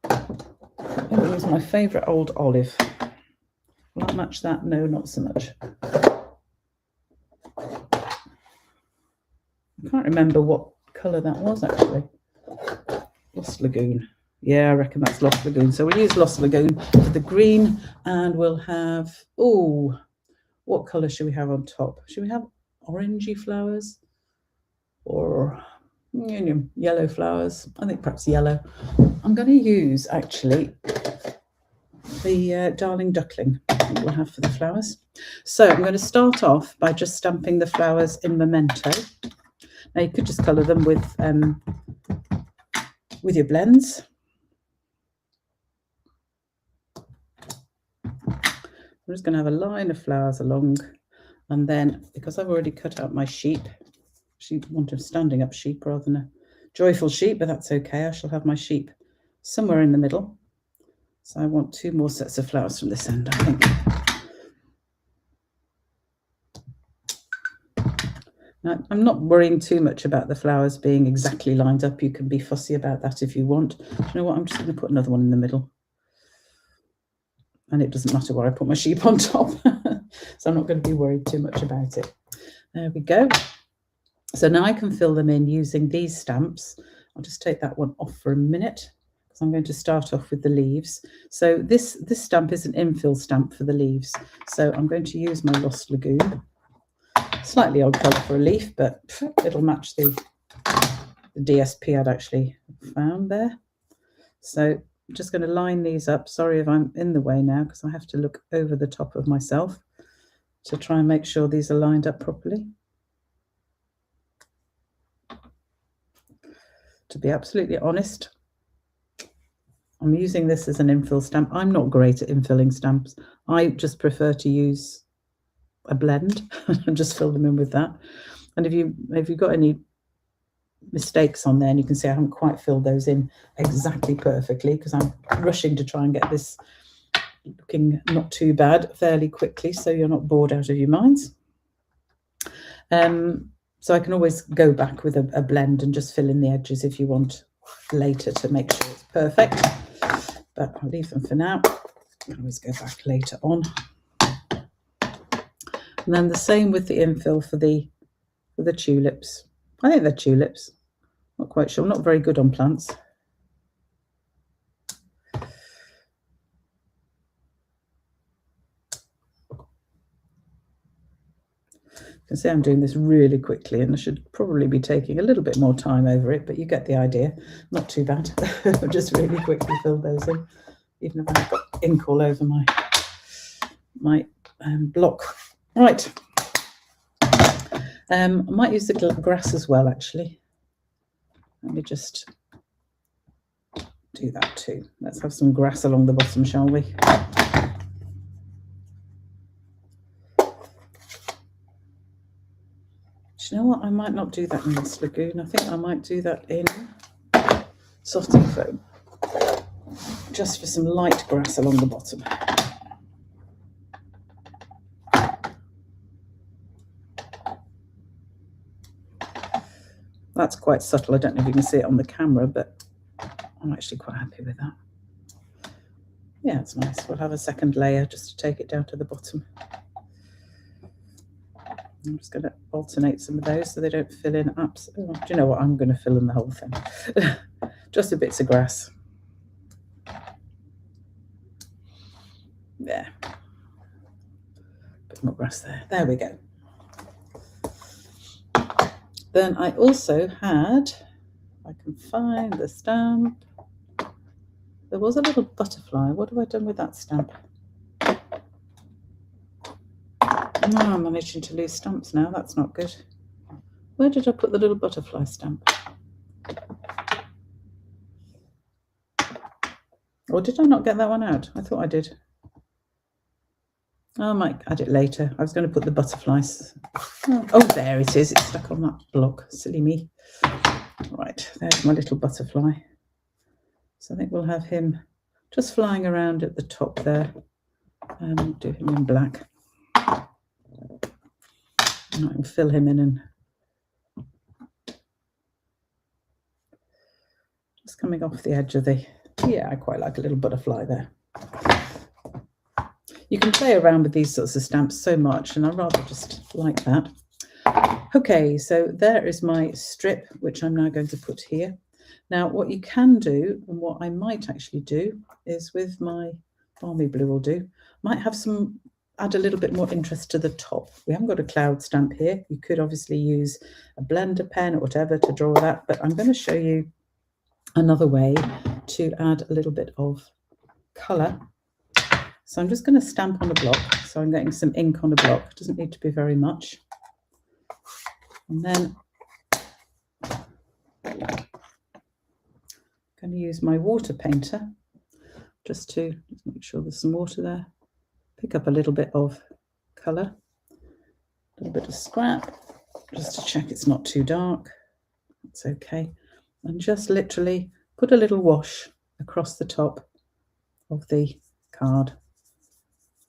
I'm going to use my favourite old olive. Will that match that? No, not so much. I can't remember what colour that was actually. Lost Lagoon. Yeah, I reckon that's Lost Lagoon. So we'll use Lost Lagoon for the green, and we'll have, oh, what colour should we have on top? Should we have orangey flowers or yellow flowers? I think perhaps yellow. I'm going to use actually the Darling Duckling. we'll have for the flowers. So I'm going to start off by just stamping the flowers in Memento. Now you could just colour them with your blends. I'm just going to have a line of flowers along, and then because I've already cut out my sheep, actually want a standing up sheep rather than a joyful sheep, but that's okay. I shall have my sheep somewhere in the middle. So I want 2 more sets of flowers from this end, I think. Now, I'm not worrying too much about the flowers being exactly lined up. You can be fussy about that if you want. Do you know what? I'm just going to put another one in the middle. And it doesn't matter where I put my sheep on top. So I'm not going to be worried too much about it. There we go. So now I can fill them in using these stamps. I'll just take that one off for a minute because I'm going to start off with the leaves. So this stamp is an infill stamp for the leaves. So I'm going to use my Lost Lagoon. Slightly odd colour for a leaf, but it'll match the DSP I'd actually found there. So I'm just going to line these up. Sorry if I'm in the way now because I have to look over the top of myself to try and make sure these are lined up properly. To be absolutely honest, I'm using this as an infill stamp. I'm not great at infilling stamps. I just prefer to use a blend and just fill them in with that. And if you've got any mistakes on there, and you can see I haven't quite filled those in exactly perfectly because I'm rushing to try and get this looking not too bad fairly quickly, so you're not bored out of your minds. So I can always go back with a blend and just fill in the edges if you want later to make sure it's perfect, but I'll leave them for now. I can always go back later on. And then the same with the infill for the tulips. I think they're tulips. Not quite sure. I'm not very good on plants. You can see I'm doing this really quickly, and I should probably be taking a little bit more time over it, but you get the idea. Not too bad. I'll just really quickly fill those in, even if I've got ink all over my block. Right. I might use the grass as well, actually. Let me just do that too. Let's have some grass along the bottom, shall we? Do you know what? I might not do that in Lost Lagoon. I think I might do that in Satin Foam, just for some light grass along the bottom. That's quite subtle. I don't know if you can see it on the camera, but I'm actually quite happy with that. Yeah, it's nice. We'll have a second layer just to take it down to the bottom. I'm just going to alternate some of those so they don't fill in absolutely. Do you know what? I'm going to fill in the whole thing. Just the bits of grass. There. Bit more grass there. There we go. Then I also had, if I can find the stamp, there was a little butterfly. What have I done with that stamp? Oh, I'm managing to lose stamps now. That's not good. Where did I put the little butterfly stamp? Or did I not get that one out? I thought I did. I might add it later. I was going to put the butterflies. Oh, there it is. It's stuck on that block. Silly me. Right, there's my little butterfly. So I think we'll have him just flying around at the top there. And do him in black. And I can fill him in and just coming off the edge of the, yeah, I quite like a little butterfly there. You can play around with these sorts of stamps so much, and I rather just like that. Okay, so there is my strip, which I'm now going to put here. Now, what you can do, and what I might actually do, is with my Balmy Blue will do, might have some, add a little bit more interest to the top. We haven't got a cloud stamp here. You could obviously use a blender pen or whatever to draw that, but I'm going to show you another way to add a little bit of colour So I'm just going to stamp on a block. So I'm getting some ink on a block. It doesn't need to be very much. And then I'm going to use my water painter just to make sure there's some water there. Pick up a little bit of colour, a little bit of scrap, just to check it's not too dark. That's okay. And just literally put a little wash across the top of the card.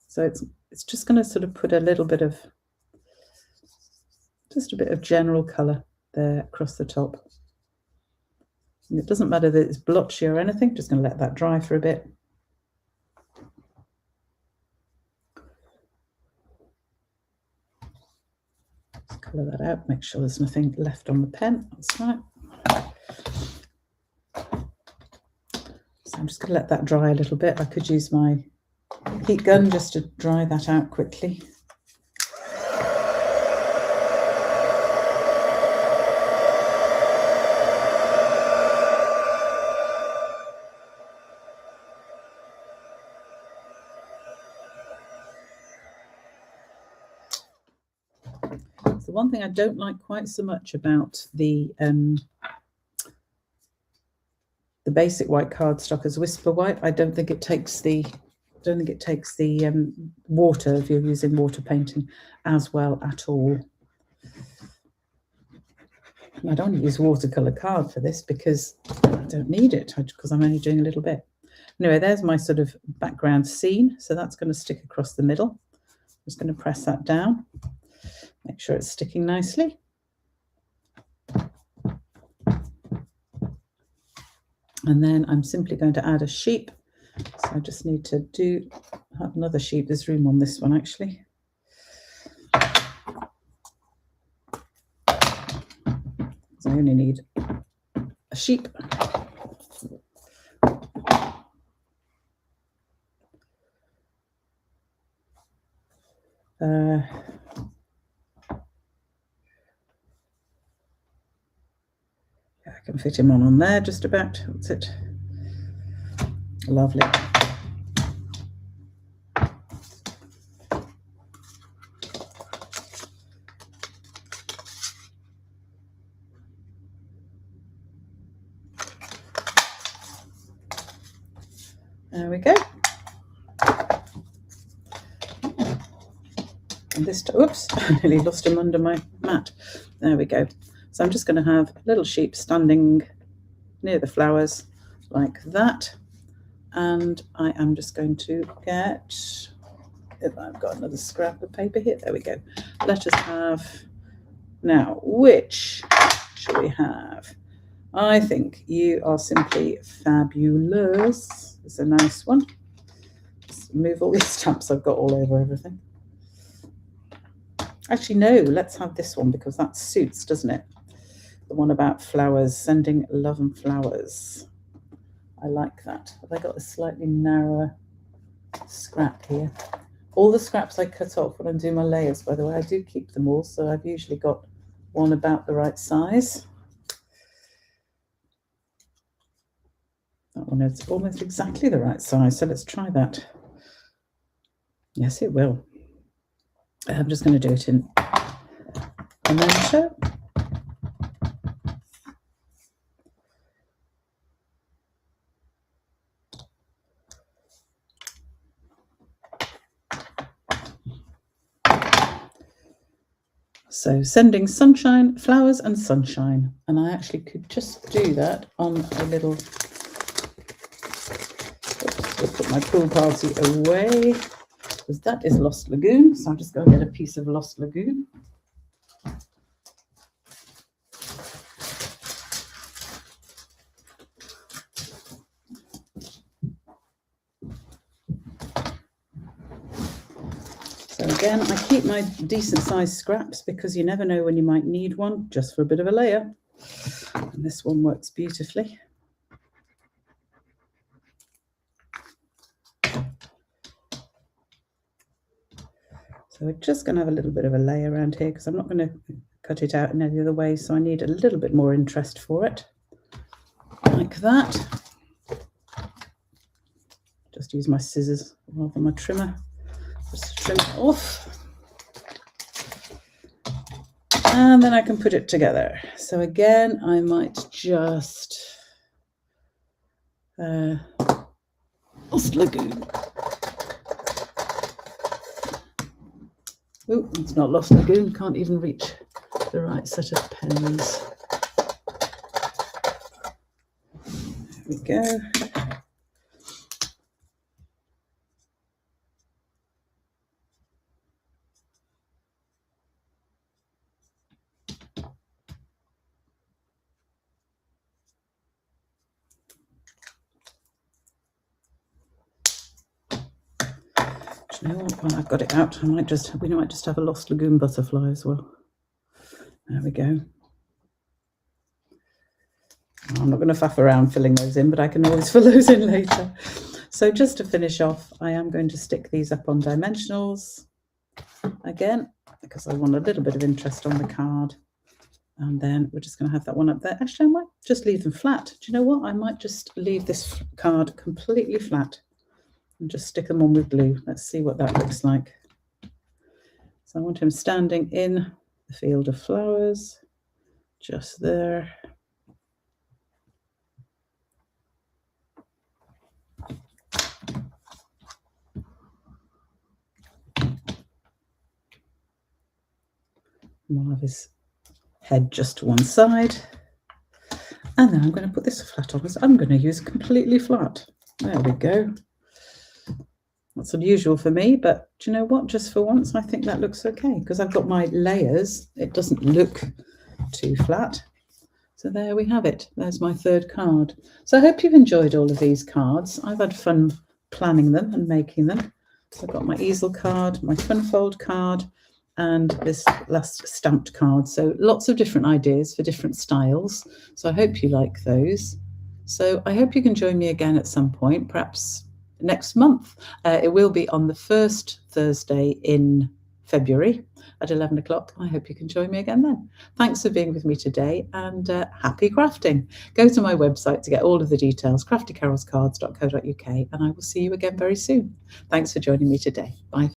So it's just going to sort of put a little bit of, just a bit of general colour there across the top. And it doesn't matter that it's blotchy or anything, just going to let that dry for a bit. Just colour that out, make sure there's nothing left on the pen. That's right. So I'm just going to let that dry a little bit. I could use my heat gun just to dry that out quickly. The one thing I don't like quite so much about the basic white cardstock as Whisper White, I don't think it takes the water, if you're using water painting, as well at all. And I don't want to use watercolour card for this because I don't need it, because I'm only doing a little bit. Anyway, there's my sort of background scene, so that's going to stick across the middle. I'm just going to press that down, make sure it's sticking nicely. And then I'm simply going to add a sheep. So I just need to have another sheep. There's room on this one, actually. So I only need a sheep. I can fit him on there just about. That's it. Lovely. There we go. And this, oops, I nearly lost him under my mat. There we go. So I'm just going to have a little sheep standing near the flowers like that. And I am just going to get, if I've got another scrap of paper here, there we go. Let us have, now, which shall we have? I think you are simply fabulous. It's a nice one. Just move all these stamps I've got all over everything. Actually, no, let's have this one because that suits, doesn't it? The one about flowers, sending love and flowers. I like that. Have I got a slightly narrower scrap here? All the scraps I cut off when I'm doing my layers, by the way, I do keep them all, so I've usually got one about the right size. That one is almost exactly the right size, so let's try that. Yes, it will. I'm just going to do it in a memento. So sending sunshine, flowers and sunshine. And I actually could just do that on a little, oops, we'll put my pool party away because that is Lost Lagoon. So I'm just going to get a piece of Lost Lagoon. So again, I keep my decent sized scraps because you never know when you might need one, just for a bit of a layer. And this one works beautifully. So we're just going to have a little bit of a layer around here because I'm not going to cut it out in any other way. So I need a little bit more interest for it, like that. Just use my scissors rather my trimmer. Just trim it off. And then I can put it together. So again, I might just Lost Lagoon. Oh, it's not Lost Lagoon. Can't even reach the right set of pens. There we go. Do you know what? When I've got it out, we might just have a Lost Lagoon butterfly as well. There we go. I'm not going to faff around filling those in, but I can always fill those in later. So just to finish off, I am going to stick these up on dimensionals again, because I want a little bit of interest on the card. And then we're just going to have that one up there. Actually, I might just leave them flat. Do you know what? I might just leave this card completely flat and just stick them on with glue. Let's see what that looks like. So I want him standing in the field of flowers, just there. And we'll have his head just to one side. And then I'm going to put this flat on, because I'm going to use completely flat. There we go. That's unusual for me, but do you know what? Just for once, I think that looks okay, because I've got my layers. It doesn't look too flat. So there we have it. There's my third card. So I hope you've enjoyed all of these cards. I've had fun planning them and making them. So I've got my easel card, my fun fold card, and this last stamped card. So lots of different ideas for different styles. So I hope you like those. So I hope you can join me again at some point, perhaps next month. It will be on the first Thursday in February at 11 o'clock. I hope you can join me again then. Thanks for being with me today, and happy crafting. Go to my website to get all of the details, craftycarolscards.co.uk, and I will see you again very soon. Thanks for joining me today. Bye.